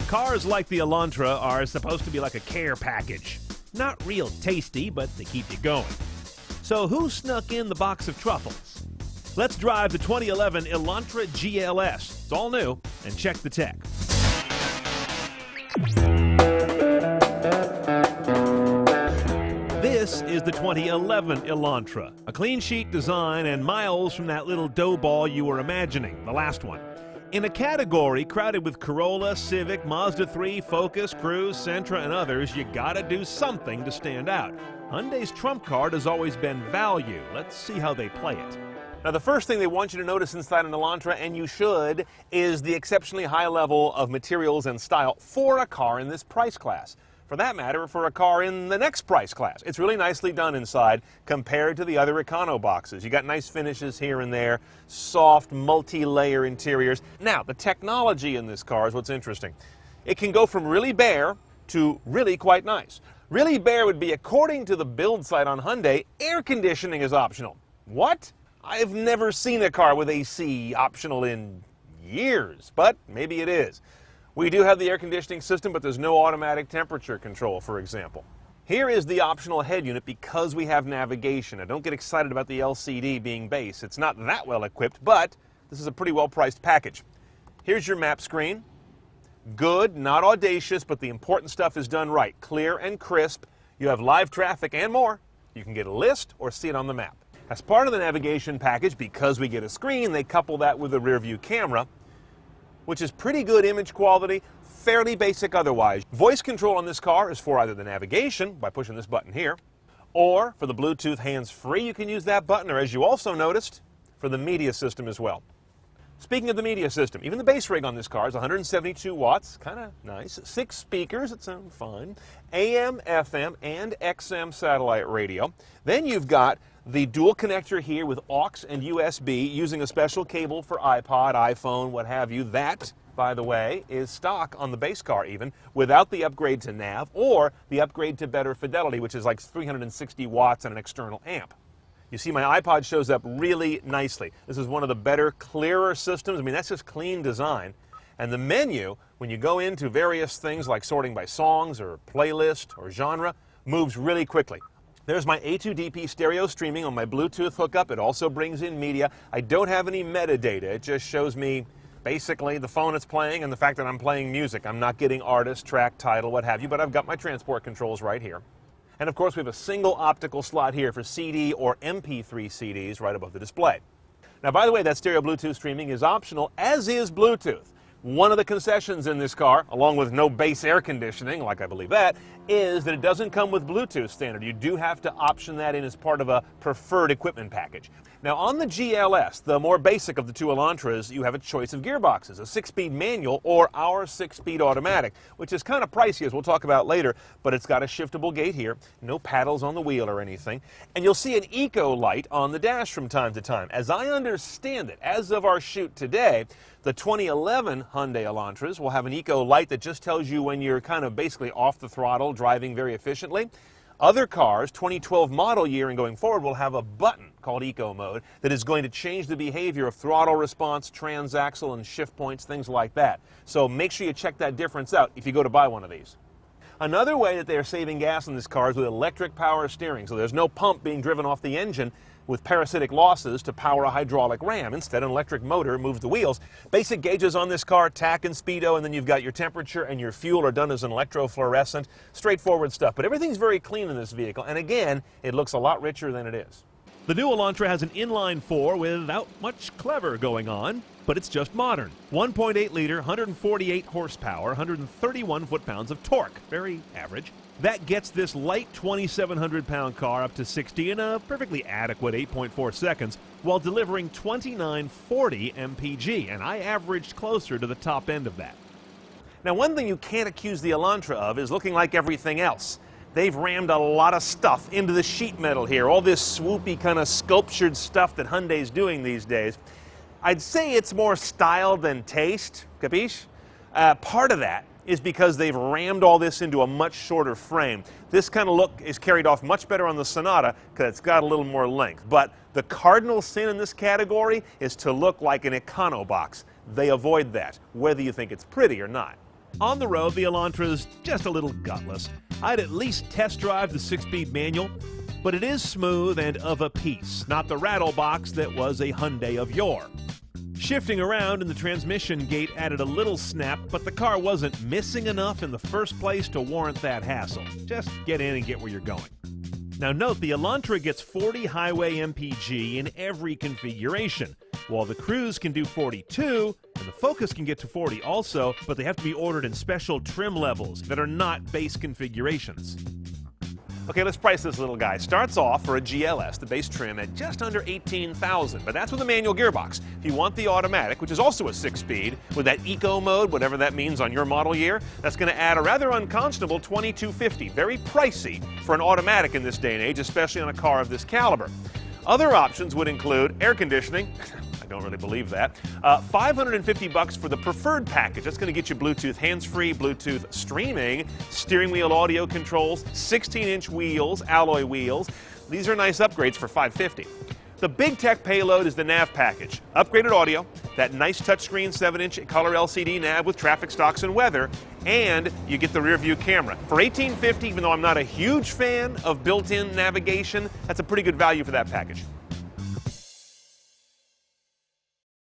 Cars like the Elantra are supposed to be like a care package. Not real tasty, but they keep you going. So who snuck in the box of truffles? Let's drive the 2011 Elantra GLS. It's all new, and check the tech. This is the 2011 Elantra, a clean sheet design and miles from that little dough ball you were imagining, the last one. In a category crowded with Corolla, Civic, Mazda 3, Focus, Cruze, Sentra, and others, you gotta do something to stand out. Hyundai's trump card has always been value. Let's see how they play it. Now, the first thing they want you to notice inside an Elantra, and you should, is the exceptionally high level of materials and style for a car in this price class. For that matter, for a car in the next price class. It's really nicely done inside compared to the other econo boxes. You got nice finishes here and there, soft, multi-layer interiors. Now, the technology in this car is what's interesting. It can go from really bare to really quite nice. Really bare would be, according to the build site on Hyundai, air conditioning is optional. What? I've never seen a car with AC optional in years, but maybe it is. We do have the air conditioning system, but there's no automatic temperature control, for example. Here is the optional head unit because we have navigation. Now, don't get excited about the LCD being base. It's not that well equipped, but this is a pretty well-priced package. Here's your map screen. Good, not audacious, but the important stuff is done right. Clear and crisp. You have live traffic and more. You can get a list or see it on the map. As part of the navigation package, because we get a screen, they couple that with a rear view camera, which is pretty good image quality, fairly basic otherwise. Voice control on this car is for either the navigation, by pushing this button here, or for the Bluetooth hands-free, you can use that button, or as you also noticed, for the media system as well. Speaking of the media system, even the base rig on this car is 172 watts, kind of nice. 6 speakers that sound fine. AM, FM, and XM satellite radio. Then you've got the dual connector here with aux and USB using a special cable for iPod, iPhone, what have you. That, by the way, is stock on the base car even, without the upgrade to nav or the upgrade to better fidelity, which is like 360 watts and an external amp. You see my iPod shows up really nicely. This is one of the better, clearer systems. I mean, that's just clean design. And the menu, when you go into various things like sorting by songs or playlist or genre, moves really quickly. There's my A2DP stereo streaming on my Bluetooth hookup. It also brings in media. I don't have any metadata. It just shows me basically the phone it's playing and the fact that I'm playing music. I'm not getting artist, track, title, what have you, but I've got my transport controls right here. And of course, we have a single optical slot here for CD or MP3 CDs right above the display. Now, by the way, that stereo Bluetooth streaming is optional, as is Bluetooth. One of the concessions in this car, along with no base air conditioning, like I believe that, is that it doesn't come with Bluetooth standard. You do have to option that in as part of a preferred equipment package. Now, on the GLS, the more basic of the two Elantras, you have a choice of gearboxes, a 6-speed manual or our 6-speed automatic, which is kind of pricey, as we'll talk about later, but it's got a shiftable gate here, no paddles on the wheel or anything, and you'll see an eco light on the dash from time to time. As I understand it, as of our shoot today, the 2011 Hyundai Elantras will have an eco light that just tells you when you're kind of basically off the throttle, driving very efficiently. Other cars, 2012 model year and going forward, will have a button called Eco Mode that is going to change the behavior of throttle response, transaxle, and shift points, things like that. So make sure you check that difference out if you go to buy one of these. Another way that they are saving gas in this car is with electric power steering. So there's no pump being driven off the engine with parasitic losses to power a hydraulic ram. Instead, an electric motor moves the wheels. Basic gauges on this car, tach and speedo, and then you've got your temperature and your fuel are done as an electrofluorescent. Straightforward stuff, but everything's very clean in this vehicle. And again, it looks a lot richer than it is. The new Elantra has an inline 4 without much clever going on, but it's just modern. 1.8 liter, 148 horsepower, 131 foot-pounds of torque. Very average. That gets this light 2,700-pound car up to 60 in a perfectly adequate 8.4 seconds while delivering 2940 mpg, and I averaged closer to the top end of that. Now, one thing you can't accuse the Elantra of is looking like everything else. They've rammed a lot of stuff into the sheet metal here, all this swoopy kind of sculptured stuff that Hyundai's doing these days. I'd say it's more style than taste, capiche? Part of that is because they've rammed all this into a much shorter frame. This kind of look is carried off much better on the Sonata because it's got a little more length. But the cardinal sin in this category is to look like an econo box. They avoid that, whether you think it's pretty or not. On the road, the Elantra's just a little gutless. I'd at least test drive the 6-speed manual, but it is smooth and of a piece, not the rattle box that was a Hyundai of yore. Shifting around in the transmission gate added a little snap, but the car wasn't missing enough in the first place to warrant that hassle. Just get in and get where you're going. Now note, the Elantra gets 40 highway MPG in every configuration, while the Cruise can do 42, and the Focus can get to 40 also, but they have to be ordered in special trim levels that are not base configurations. Okay, let's price this little guy. Starts off for a GLS, the base trim, at just under $18,000, but that's with a manual gearbox. If you want the automatic, which is also a 6-speed, with that eco mode, whatever that means on your model year, that's going to add a rather unconscionable $2,250. Very pricey for an automatic in this day and age, especially on a car of this caliber. Other options would include air conditioning. I don't really believe that. $550 for the preferred package. That's going to get you Bluetooth hands-free, Bluetooth streaming, steering wheel audio controls, 16-inch wheels, alloy wheels. These are nice upgrades for $550. The big tech payload is the nav package. Upgraded audio, that nice touchscreen 7-inch color LCD nav with traffic stocks and weather, and you get the rear view camera. For $1,850, even though I'm not a huge fan of built-in navigation, that's a pretty good value for that package.